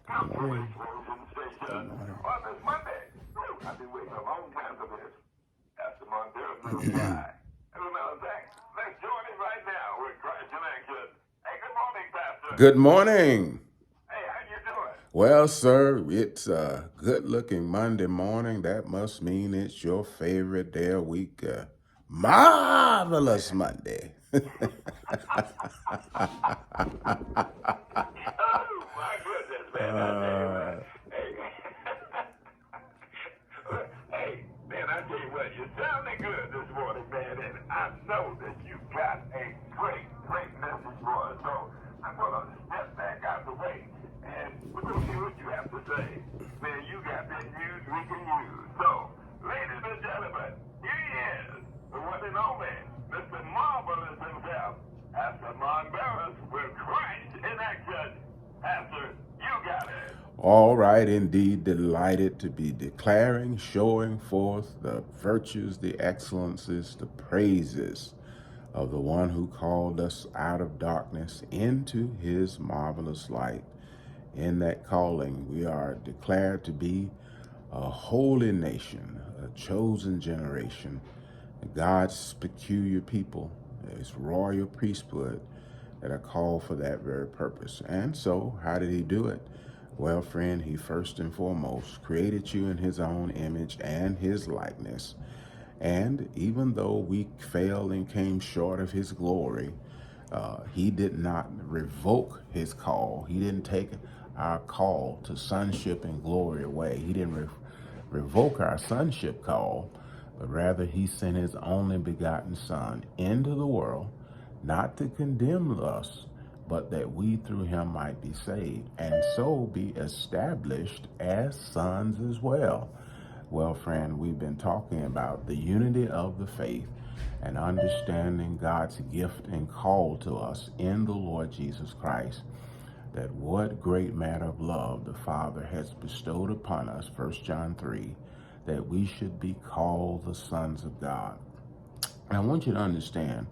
Good morning. Good morning. On this Monday. I've been waiting a long time for this. After Montera's little guy. And another thing, let's join him right now with Christ in action. Hey, good morning, Pastor. Good morning. Hey, how you doing? Well, sir, it's a good-looking Monday morning. That must mean it's your favorite day of week. Marvelous Monday. Oh, my goodness, man. I tell you what. Hey, hey, man, I tell you what, you're sounding good this morning, man. And I know that you got a great, great message for us. So I'm going to step back out the way. And we're going to hear what you have to say. Man, you got that news we can use. So, ladies and gentlemen, here he is, the one and only, Mr. Marvelous himself, Pastor Burroughs with Christ in action. Pastor, you got it. All right, indeed, delighted to be declaring, showing forth the virtues, the excellences, the praises of the one who called us out of darkness into his marvelous light. In that calling, we are declared to be a holy nation, a chosen generation, God's peculiar people, his royal priesthood that are called for that very purpose. And so, how did he do it? Well, friend, he first and foremost created you in his own image and his likeness. And even though we failed and came short of his glory, he did not revoke his call. He didn't take our call to sonship and glory away. He didn't revoke our sonship call, but rather he sent his only begotten Son into the world, not to condemn us, but that we through him might be saved, and so be established as sons as well. Well, friend, we've been talking about the unity of the faith and understanding God's gift and call to us in the Lord Jesus Christ, that what great matter of love the Father has bestowed upon us, 1 John 3, that we should be called the sons of God. And I want you to understand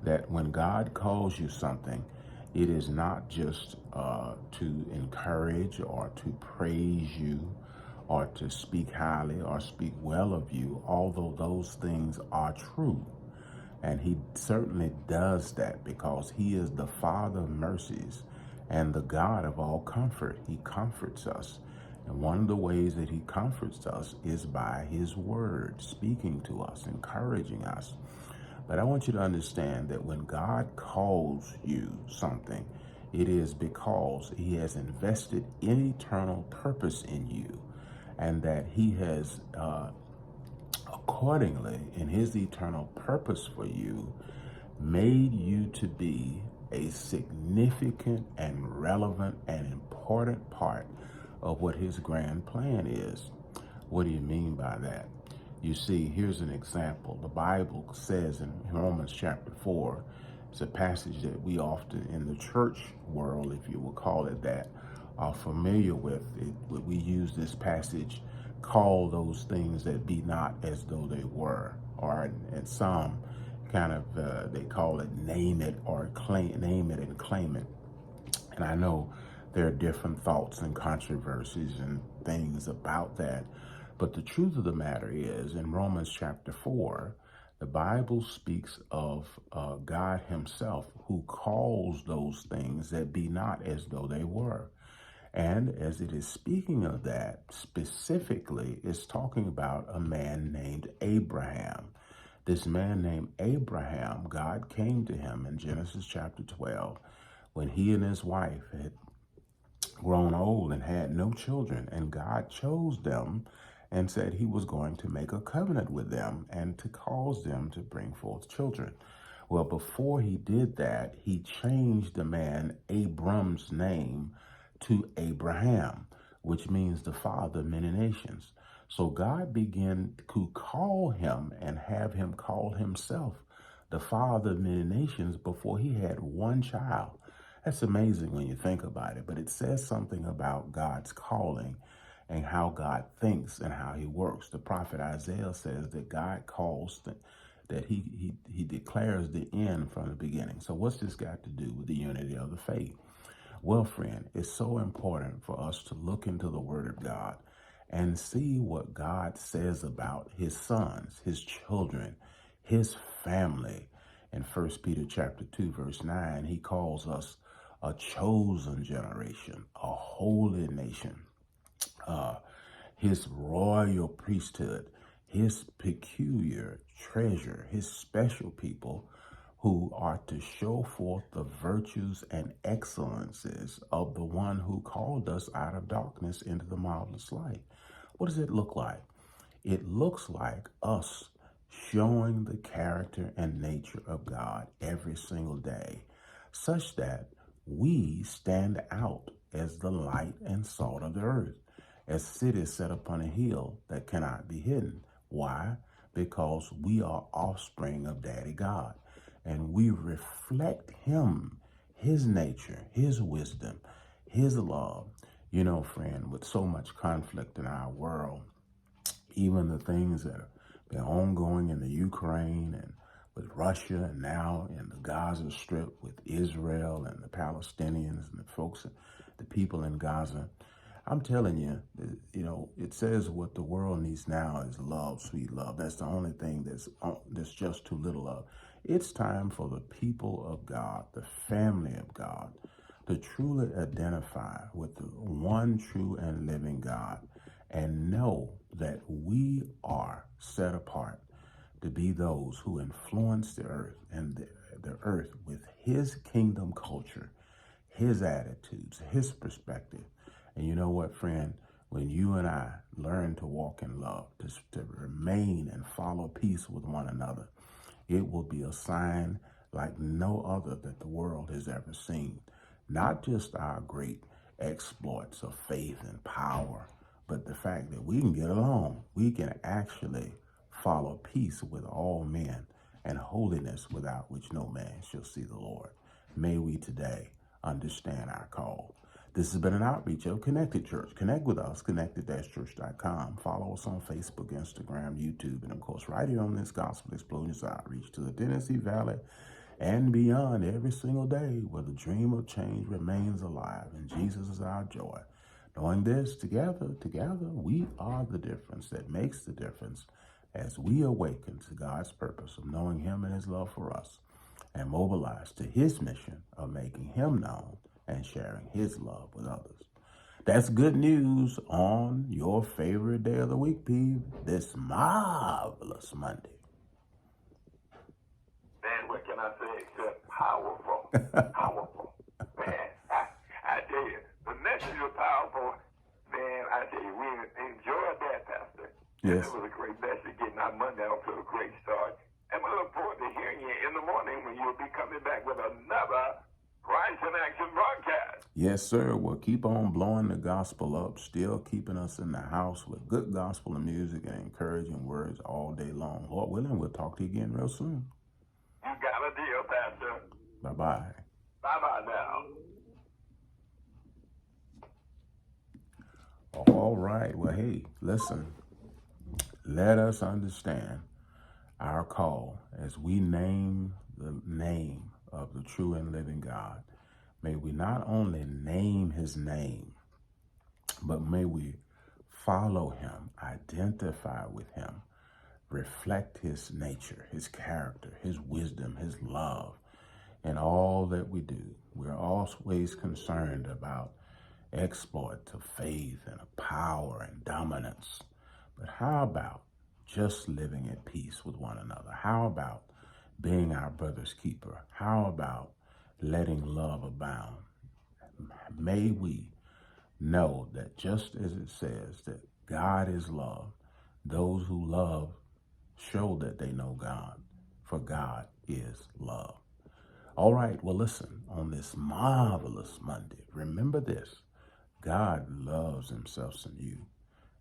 that when God calls you something, it is not just to encourage or to praise you or to speak highly or speak well of you, although those things are true. And he certainly does that because he is the Father of mercies and the God of all comfort. He comforts us. And one of the ways that he comforts us is by his word, speaking to us, encouraging us. But I want you to understand that when God calls you something, it is because he has invested an eternal purpose in you, and that he has accordingly, in his eternal purpose for you, made you to be a significant and relevant and important part of what his grand plan is. What do you mean by that? You see, here's an example. The Bible says in Romans chapter 4, it's a passage that we often in the church world, if you will call it that, are familiar with. We use this passage, call those things that be not as though they were, or in some kind of, they call it name it or name it and claim it. And I know there are different thoughts and controversies and things about that. But the truth of the matter is, in Romans chapter 4, the Bible speaks of God himself, who calls those things that be not as though they were. And as it is speaking of that, specifically, it's talking about a man named Abraham. This man named Abraham, God came to him in Genesis chapter 12 when he and his wife had grown old and had no children, and God chose them and said he was going to make a covenant with them and to cause them to bring forth children. Well, before he did that, he changed the man Abram's name to Abraham, which means the father of many nations. So God began to call him and have him call himself the father of many nations before he had one child. That's amazing when you think about it, but it says something about God's calling and how God thinks and how he works. The prophet Isaiah says that God calls, that he declares the end from the beginning. So what's this got to do with the unity of the faith? Well, friend, it's so important for us to look into the Word of God and see what God says about his sons, his children, his family. In 1 Peter chapter 2, verse 9, he calls us a chosen generation, a holy nation, uh, his royal priesthood, his peculiar treasure, his special people who are to show forth the virtues and excellences of the one who called us out of darkness into the marvelous light. What does it look like? It looks like us showing the character and nature of God every single day, such that we stand out as the light and salt of the earth, as cities set upon a hill that cannot be hidden. Why? Because we are offspring of Daddy God, and we reflect him, his nature, his wisdom, his love. You know, friend, with so much conflict in our world, even the things that are ongoing in the Ukraine and with Russia, and now in the Gaza Strip with Israel and the Palestinians and the folks, the people in Gaza. I'm telling you, it says what the world needs now is love, sweet love. That's the only thing that's just too little of. It's time for the people of God, the family of God, to truly identify with the one true and living God and know that we are set apart to be those who influence the earth and the earth with his kingdom culture, his attitudes, his perspective. And you know what, friend? When you and I learn to walk in love, to remain and follow peace with one another, it will be a sign like no other that the world has ever seen. Not just our great exploits of faith and power, but the fact that we can get along. We can actually follow peace with all men and holiness without which no man shall see the Lord. May we today understand our call. This has been an outreach of Connected Church. Connect with us, connected-church.com. Follow us on Facebook, Instagram, YouTube, and of course, right here on this Gospel Explosions outreach to the Tennessee Valley and beyond every single day, where the dream of change remains alive and Jesus is our joy. Knowing this, together, we are the difference that makes the difference as we awaken to God's purpose of knowing him and his love for us and mobilize to his mission of making him known and sharing his love with others. That's good news on your favorite day of the week, Pete, this marvelous Monday. Man, what can I say except powerful? Powerful. Man, I tell you, the message was powerful. Man, I tell you, we enjoyed that, Pastor. Yes. It was a great message, getting our Monday off to a great start. And we look forward to hearing you in the morning when you'll be coming back with another Christ in Action broadcast. Yes, sir. We'll keep on blowing the gospel up, still keeping us in the house with good gospel and music and encouraging words all day long. Lord willing, we'll talk to you again real soon. You got a deal, Pastor. Bye-bye. Bye-bye now. All right. Well, hey, listen. Let us understand our call as we name the name of the true and living God. May we not only name his name, but may we follow him, identify with him, reflect his nature, his character, his wisdom, his love in all that we do. We're always concerned about exploits of faith and of power and dominance. But how about just living at peace with one another? How about being our brother's keeper? How about letting love abound? May we know that just as it says that God is love, those who love show that they know God, for God is love. All right, well, listen, on this marvelous Monday, remember this: God loves himself in you,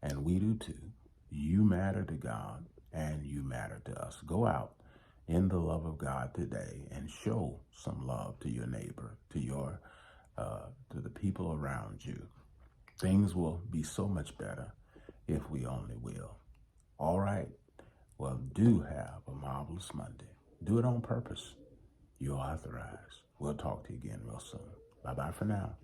and we do too. You matter to God, and you matter to us. Go out in the love of God today and show some love to your neighbor, to the people around you. Things will be so much better if we only will. All right. Well, do have a marvelous Monday. Do it on purpose. You're authorized. We'll talk to you again real soon. Bye-bye for now.